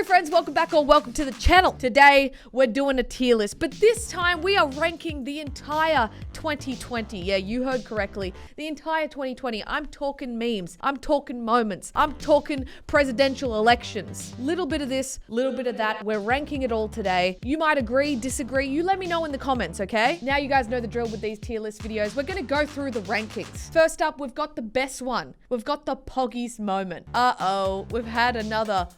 Hello friends, welcome back or welcome to the channel. Today we're doing a tier list, but this time we are ranking the entire 2020. Yeah, you heard correctly. The entire 2020. I'm talking memes. I'm talking moments. I'm talking presidential elections. Little bit of this, little bit of that. We're ranking it all today. You might agree, disagree. You let me know in the comments, okay? Now you guys know the drill with these tier list videos. We're gonna go through the rankings. First up, we've got the best one. We've got the Poggies moment. Uh-oh, we've had another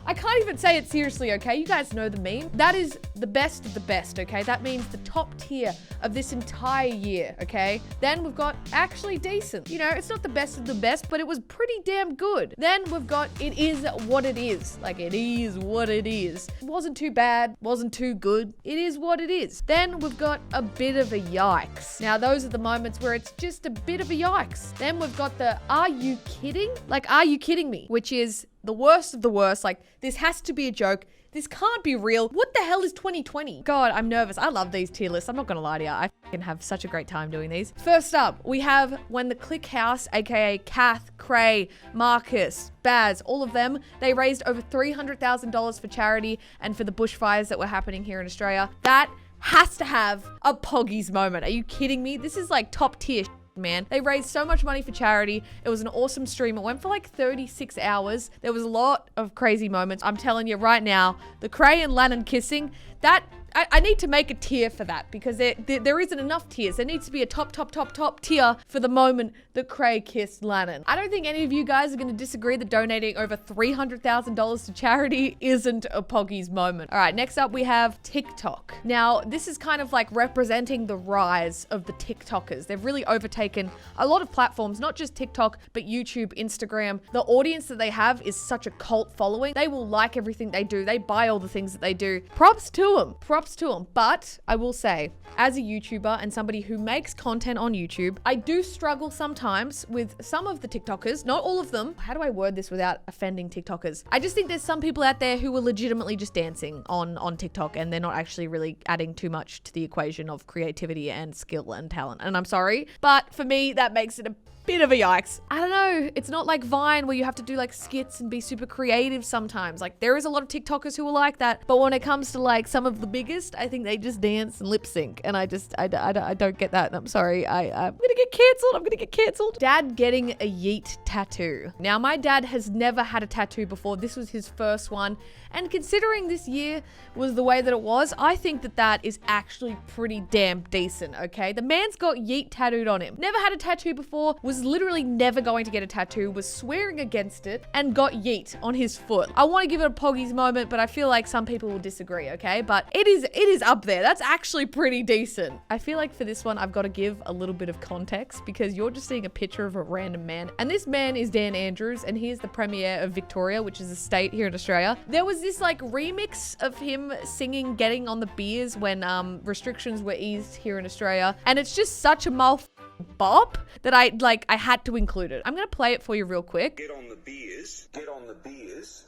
I can't even say it seriously, okay? You guys know the meme. That is the best of the best, okay? That means the top tier of this entire year, okay? Then we've got actually decent. You know, it's not the best of the best, but it was pretty damn good. Then we've got it is what it is. Like, it is what it is. It wasn't too bad, wasn't too good. It is what it is. Then we've got a bit of a yikes. Now, those are the moments where it's just a bit of a yikes. Then we've got the are you kidding? Like, are you kidding me? Which is the worst of the worst. Like, this has to be a joke. This can't be real. What the hell is 2020? God, I'm nervous. I love these tier lists. I'm not gonna lie to you. I can have such a great time doing these. First up, we have when the Click House, aka Kath, Cray, Marcus, Baz, all of them, they raised over $300,000 for charity and for the bushfires that were happening here in Australia. That has to have a Poggies moment. Are you kidding me? This is like top tier man. They raised so much money for charity. It was an awesome stream. It went for like 36 hours. There was a lot of crazy moments. I'm telling you right now, the Cray and Lannan kissing, that I need to make a tier for that because there isn't enough tiers. There needs to be a top tier for the moment that Cray kissed Lannan. I don't think any of you guys are going to disagree that donating over $300,000 to charity isn't a Poggies moment. All right, next up we have TikTok. Now, this is kind of like representing the rise of the TikTokers. They've really overtaken a lot of platforms, not just TikTok, but YouTube, Instagram. The audience that they have is such a cult following. They will like everything they do. They buy all the things that they do. Props to them. Props to them. But I will say, as a YouTuber and somebody who makes content on YouTube, I do struggle sometimes with some of the TikTokers, not all of them. How do I word this without offending TikTokers? I just think there's some people out there who are legitimately just dancing on TikTok and they're not actually really adding too much to the equation of creativity and skill and talent. And I'm sorry, but for me, that makes it a bit of a yikes. I don't know. It's not like Vine where you have to do like skits and be super creative sometimes. Like, there is a lot of TikTokers who are like that. But when it comes to like some of the biggest, I think they just dance and lip sync. And I don't get that. I'm sorry. I'm gonna get canceled. I'm gonna get canceled. Dad getting a yeet tattoo. Now, my dad has never had a tattoo before. This was his first one. And considering this year was the way that it was, I think that that is actually pretty damn decent, okay? The man's got yeet tattooed on him. Never had a tattoo before, was literally never going to get a tattoo, was swearing against it, and got yeet on his foot. I want to give it a Poggies moment, but I feel like some people will disagree, okay? But it is up there. That's actually pretty decent. I feel like for this one, I've got to give a little bit of context because you're just seeing a picture of a random man. And this man is Dan Andrews, and he is the Premier of Victoria, which is a state here in Australia. There was this like remix of him singing Getting on the Beers when restrictions were eased here in Australia. And it's just such a bop that I had to include it. I'm gonna play it for you real quick. Get on the beers. Get on the beers.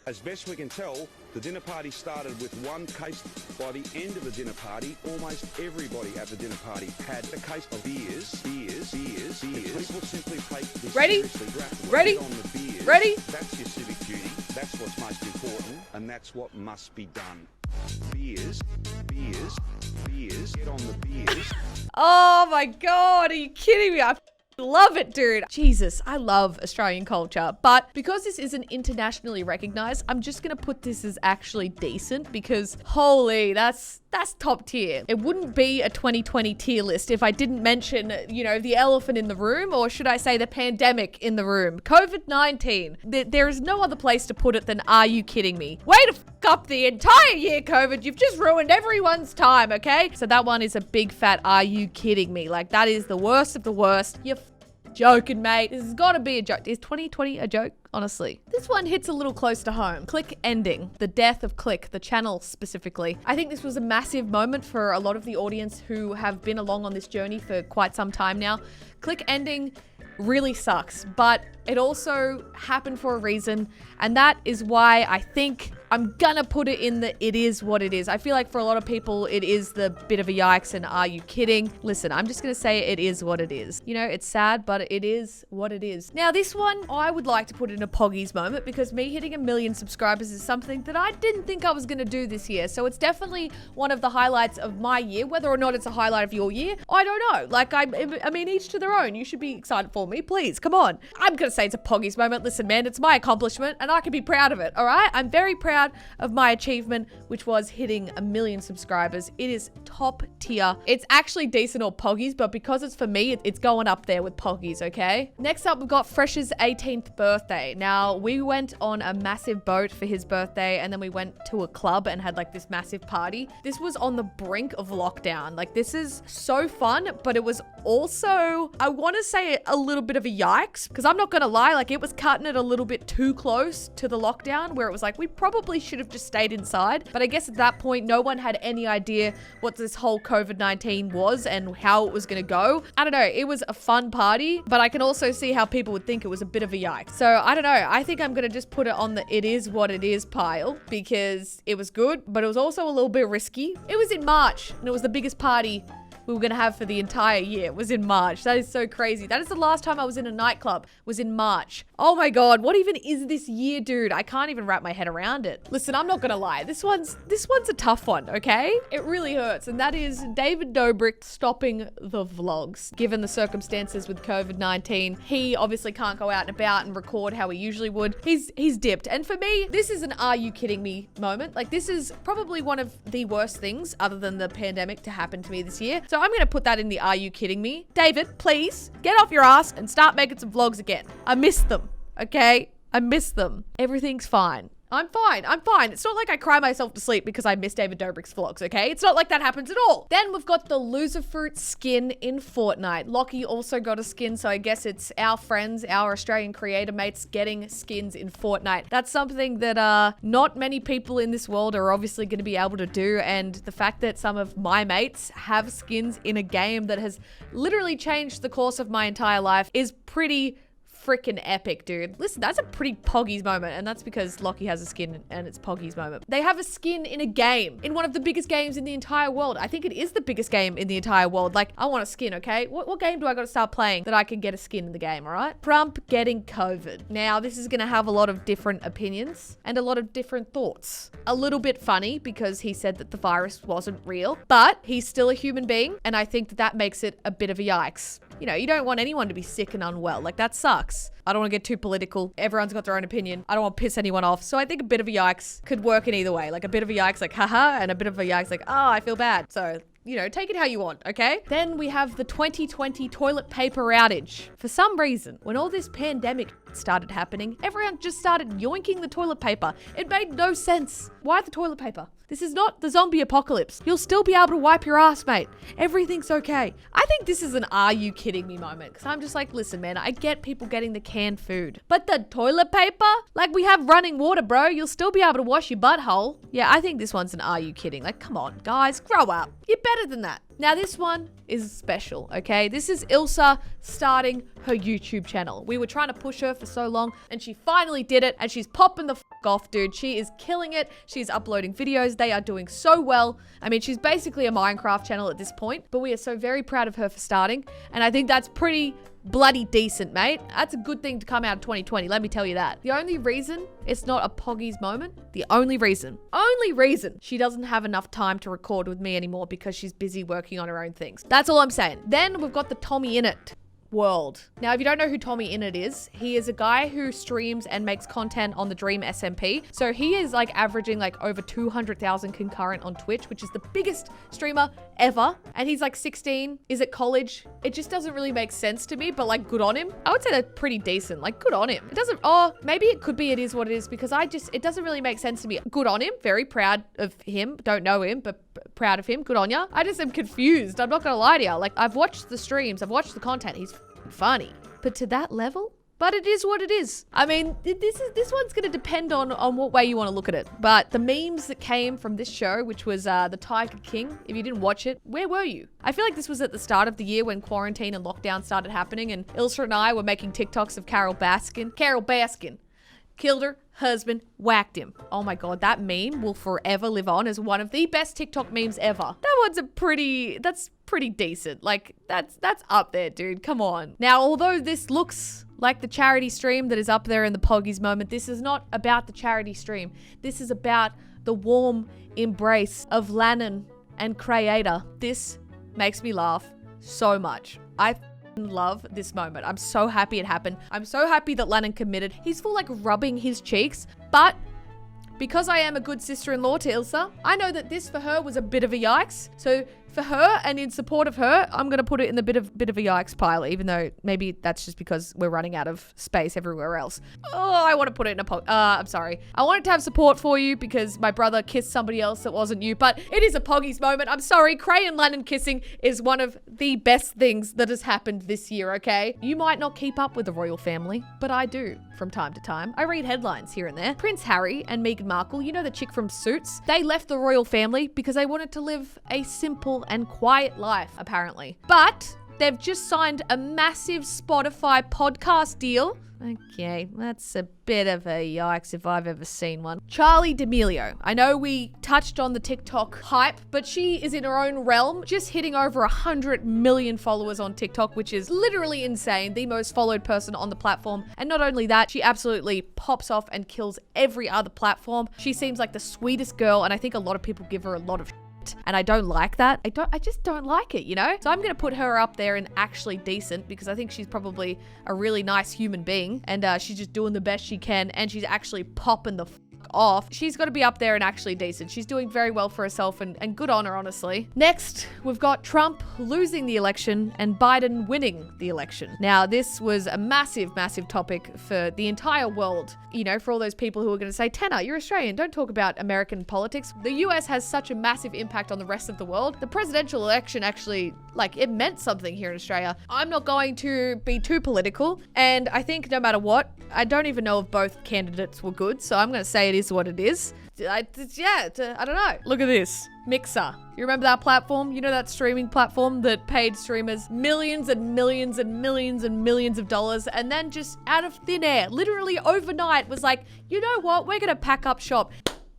As best we can tell, the dinner party started with one case. By the end of the dinner party, almost everybody at the dinner party had a case of beers. People simply take this Ready? seriously. Ready? Get on the beers. Ready? That's your civic duty. That's what's most important, and that's what must be done. Beers. Get on the beers. Oh my God, are you kidding me? I love it, dude. Jesus, I love Australian culture. But because this isn't internationally recognized, I'm just gonna put this as actually decent because holy, that's top tier. It wouldn't be a 2020 tier list if I didn't mention, you know, the elephant in the room, or should I say the pandemic in the room. COVID-19. There is no other place to put it than are you kidding me? Way to fuck up the entire year, COVID. You've just ruined everyone's time, okay? So that one is a big fat are you kidding me? Like, that is the worst of the worst. You're joking, mate. This has got to be a joke. Is 2020 a joke? Honestly. This one hits a little close to home. Click ending. The death of Click, the channel specifically. I think this was a massive moment for a lot of the audience who have been along on this journey for quite some time now. Click ending really sucks, but it also happened for a reason, and that is why I think I'm gonna put it in the it is what it is. I feel like for a lot of people, it is the bit of a yikes and are you kidding? Listen, I'm just gonna say it is what it is. You know, it's sad, but it is what it is. Now this one, I would like to put in a Poggies moment because me hitting 1 million subscribers is something that I didn't think I was gonna do this year. So it's definitely one of the highlights of my year. Whether or not it's a highlight of your year, I don't know. Like, I mean, each to their own. You should be excited for me, please. Come on. I'm gonna say it's a Poggies moment. Listen, man, it's my accomplishment and I can be proud of it, all right? I'm very proud of my achievement, which was hitting 1 million subscribers. It is top tier. It's actually decent or Poggies, but because it's for me, it's going up there with Poggies, okay? Next up, we've got Fresh's 18th birthday. Now, we went on a massive boat for his birthday, and then we went to a club and had like this massive party. This was on the brink of lockdown. Like, this is so fun, but it was also, I want to say, a little bit of a yikes, because I'm not gonna lie, like, it was cutting it a little bit too close to the lockdown, where it was like, we probably should have just stayed inside. But I guess at that point, no one had any idea what this whole COVID-19 was and how it was gonna go. I don't know, it was a fun party, but I can also see how people would think it was a bit of a yikes. So I don't know, I think I'm gonna just put it on the it is what it is pile, because it was good, but it was also a little bit risky. It was in March, and it was the biggest party we were gonna have for the entire year. It was in March. That is so crazy. That is the last time I was in a nightclub, was in March. Oh my God, what even is this year, dude? I can't even wrap my head around it. Listen, I'm not gonna lie. This one's a tough one, okay? It really hurts, and that is David Dobrik stopping the vlogs. Given the circumstances with COVID-19, he obviously can't go out and about and record how he usually would. He's dipped. And for me, this is an are you kidding me moment. Like, this is probably one of the worst things other than the pandemic to happen to me this year. So I'm going to put that in the are you kidding me? David, please get off your ass and start making some vlogs again. I miss them, okay? I miss them. Everything's fine. I'm fine. I'm fine. It's not like I cry myself to sleep because I miss David Dobrik's vlogs, okay? It's not like that happens at all. Then we've got the loser fruit skin in Fortnite. Lockie also got a skin, so I guess it's our friends, our Australian creator mates getting skins in Fortnite. That's something that not many people in this world are obviously going to be able to do, and the fact that some of my mates have skins in a game that has literally changed the course of my entire life is pretty freaking epic, dude. Listen, that's a pretty Poggies moment, and that's because Lockie has a skin and it's Poggies moment. They have a skin in a game, in one of the biggest games in the entire world. I think it is the biggest game in the entire world. Like, I want a skin, okay? What game do I got to start playing that I can get a skin in the game, all right? Trump getting COVID. Now, this is going to have a lot of different opinions and a lot of different thoughts. A little bit funny because he said that the virus wasn't real, but he's still a human being, and I think that makes it a bit of a yikes. You know, you don't want anyone to be sick and unwell. Like, that sucks. I don't want to get too political. Everyone's got their own opinion. I don't want to piss anyone off. So I think a bit of a yikes could work in either way. Like, a bit of a yikes, like, haha, and a bit of a yikes, like, oh, I feel bad. So, you know, take it how you want, okay? Then we have the 2020 toilet paper outage. For some reason, when all this pandemic started happening, everyone just started yoinking the toilet paper. It made no sense. Why the toilet paper? This is not the zombie apocalypse. You'll still be able to wipe your ass, mate. Everything's okay. I think this is an are you kidding me moment, because I'm just like, listen, man, I get people getting the canned food, but the toilet paper? Like, we have running water, bro. You'll still be able to wash your butthole. Yeah, I think this one's an are you kidding? Like, come on, guys, grow up. You're better than that. Now, this one is special, okay? This is Ilsa starting her YouTube channel. We were trying to push her for so long, and she finally did it, and she's popping the off, dude. She is killing it. She's uploading videos. They are doing so well. I mean, she's basically a Minecraft channel at this point, but we are so very proud of her for starting, and I think that's pretty bloody decent, mate. That's a good thing to come out of 2020, let me tell you that. The only reason it's not a Poggies moment, the only reason she doesn't have enough time to record with me anymore because she's busy working on her own things. That's all I'm saying. Then we've got the Tommy Innit world. Now, if you don't know who Tommy Innit is, he is a guy who streams and makes content on the Dream SMP. So he is like averaging like over 200,000 concurrent on Twitch, which is the biggest streamer ever. And he's like 16, is at college. It just doesn't really make sense to me, but like, good on him. I would say they're pretty decent, like, good on him. It doesn't, oh, maybe it could be it is what it is, because it doesn't really make sense to me. Good on him, very proud of him. Don't know him, but proud of him, good on ya. I just am confused, I'm not gonna lie to you. Like, I've watched the streams, I've watched the content, he's funny, but to that level? But it is what it is. I mean, this one's gonna depend on what way you want to look at it. But the memes that came from this show, which was the Tiger King, if you didn't watch it, where were you? I feel like this was at the start of the year when quarantine and lockdown started happening, and Ilsa and I were making TikToks of Carol Baskin. killed her husband, whacked him. Oh my God, that meme will forever live on as one of the best TikTok memes ever. That's pretty decent. Like, that's up there, dude. Come on. Now, although this looks like the charity stream that is up there in the Poggies moment, this is not about the charity stream. This is about the warm embrace of Lannan and Creator. This makes me laugh so much. I love this moment. I'm so happy it happened. I'm so happy that Lannan committed. He's full like rubbing his cheeks, but because I am a good sister-in-law to Ilsa, I know that this for her was a bit of a yikes. So for her and in support of her, I'm going to put it in the bit of a yikes pile, even though maybe that's just because we're running out of space everywhere else. Oh, I want to put it in a I'm sorry. I wanted to have support for you because my brother kissed somebody else that wasn't you, but it is a Poggies moment. I'm sorry. Cray and Lannan kissing is one of the best things that has happened this year, okay? You might not keep up with the royal family, but I do from time to time. I read headlines here and there. Prince Harry and Meghan Markle, you know the chick from Suits? They left the royal family because they wanted to live a simple and quiet life, apparently. But they've just signed a massive Spotify podcast deal. Okay, that's a bit of a yikes if I've ever seen one. Charli D'Amelio. I know we touched on the TikTok hype, but she is in her own realm, just hitting over 100 million followers on TikTok, which is literally insane. The most followed person on the platform. And not only that, she absolutely pops off and kills every other platform. She seems like the sweetest girl, and I think a lot of people give her a lot of and I don't like that. I just don't like it, you know? So I'm gonna put her up there in actually decent because I think she's probably a really nice human being and she's just doing the best she can and she's actually popping the off. She's got to be up there and actually decent. She's doing very well for herself and good on her, honestly. Next, we've got Trump losing the election and Biden winning the election. Now, this was a massive, massive topic for the entire world. You know, for all those people who are going to say, Tannar, you're Australian, don't talk about American politics. The US has such a massive impact on the rest of the world. The presidential election actually, like, it meant something here in Australia. I'm not going to be too political, and I think no matter what, I don't even know if both candidates were good, so I'm going to say it is what it is. I don't know. Look at this. Mixer. You remember that platform? You know that streaming platform that paid streamers millions and millions and millions and millions of dollars and then just out of thin air, literally overnight was like, you know what? We're going to pack up shop.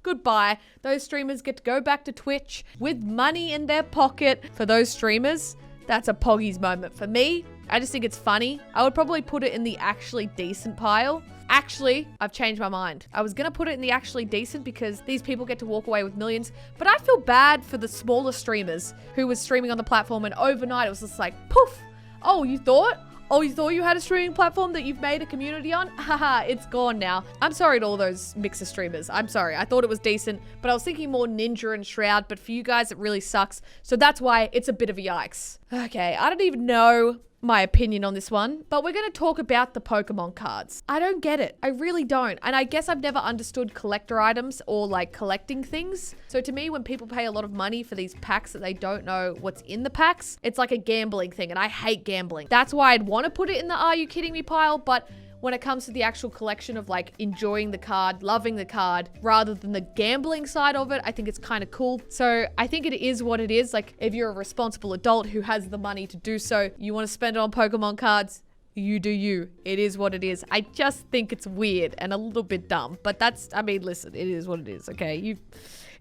Goodbye. Those streamers get to go back to Twitch with money in their pocket. For those streamers, that's a Poggies moment. For me, I just think it's funny. I would probably put it in the actually decent pile. Actually, I've changed my mind. I was gonna put it in the actually decent because these people get to walk away with millions, but I feel bad for the smaller streamers who was streaming on the platform and overnight it was just like, poof. Oh, you thought? Oh, you thought you had a streaming platform that you've made a community on? Haha, it's gone now. I'm sorry to all those Mixer streamers. I'm sorry. I thought it was decent, but I was thinking more Ninja and Shroud, but for you guys, it really sucks. So that's why it's a bit of a yikes. Okay, I don't even know my opinion on this one, but we're going to talk about the Pokemon cards. I don't get it. I really don't. And I guess I've never understood collector items or like collecting things. So to me, when people pay a lot of money for these packs that they don't know what's in the packs, it's like a gambling thing and I hate gambling. That's why I'd want to put it in the are you kidding me pile, but when it comes to the actual collection of like enjoying the card, loving the card, rather than the gambling side of it, I think it's kind of cool. So I think it is what it is. Like if you're a responsible adult who has the money to do so, you want to spend it on Pokemon cards, you do you. It is what it is. I just think it's weird and a little bit dumb, but that's, I mean, listen, it is what it is, okay?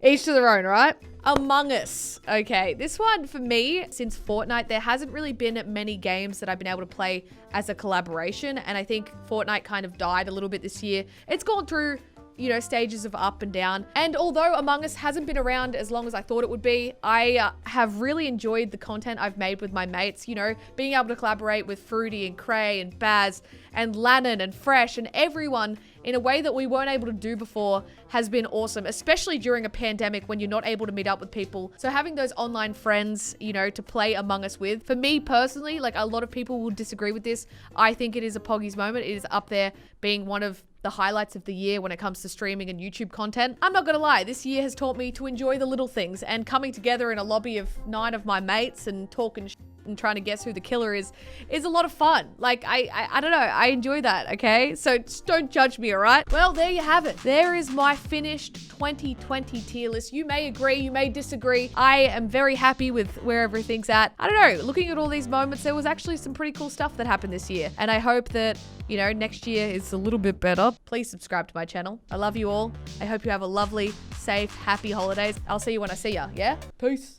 Each to their own, right? Among Us. Okay, this one for me, since Fortnite, there hasn't really been many games that I've been able to play as a collaboration. And I think Fortnite kind of died a little bit this year. It's gone through, you know, stages of up and down. And although Among Us hasn't been around as long as I thought it would be, I have really enjoyed the content I've made with my mates, you know, being able to collaborate with Fruity and Cray and Baz and Lannan and Fresh and everyone in a way that we weren't able to do before has been awesome, especially during a pandemic when you're not able to meet up with people. So having those online friends, you know, to play Among Us with, for me personally, like a lot of people will disagree with this, I think it is a Poggies moment. It is up there being one of the highlights of the year when it comes to streaming and YouTube content. I'm not gonna lie, this year has taught me to enjoy the little things and coming together in a lobby of 9 of my mates and talking and trying to guess who the killer is a lot of fun. Like, I don't know. I enjoy that, okay? So just don't judge me, all right? Well, there you have it. There is my finished 2020 tier list. You may agree, you may disagree. I am very happy with where everything's at. I don't know. Looking at all these moments, there was actually some pretty cool stuff that happened this year. And I hope that, you know, next year is a little bit better. Please subscribe to my channel. I love you all. I hope you have a lovely, safe, happy holidays. I'll see you when I see ya, yeah? Peace.